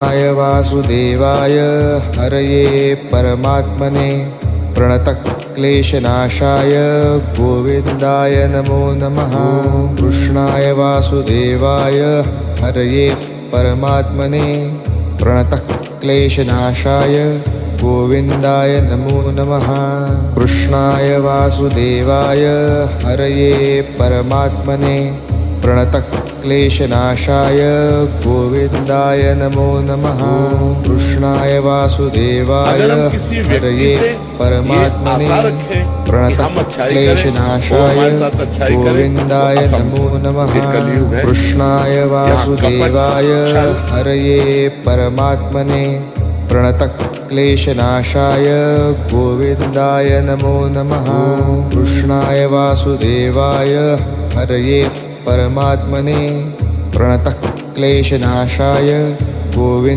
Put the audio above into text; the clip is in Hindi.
कृष्णाय वासुदेवाय हरये परमात्मने प्रणतक्लेशनाशाय गोविन्दाय नमो नमः। कृष्णाय वासुदेवाय हरये परमात्मने प्रणतक्लेशनाशाय गोविन्दाय नमो नमः। कृष्णाय वासुदेवाय हरये परमात्मने प्रणतक्लेशनाशाय गोविन्दाय नमो नमः। कृष्णाय वासुदेवाय हरये परमात्मने प्रणतक्लेशनाशाय गोविन्दाय नमो नमः। कृष्णाय वासुदेवाय हरये परमात्मने प्रणतक्लेशनाशाय गोविन्दाय नमो नमः। कृष्णाय वासुदेवाय हरये परमात्मने प्रणतक्लेशनाशाय गोविन्दाय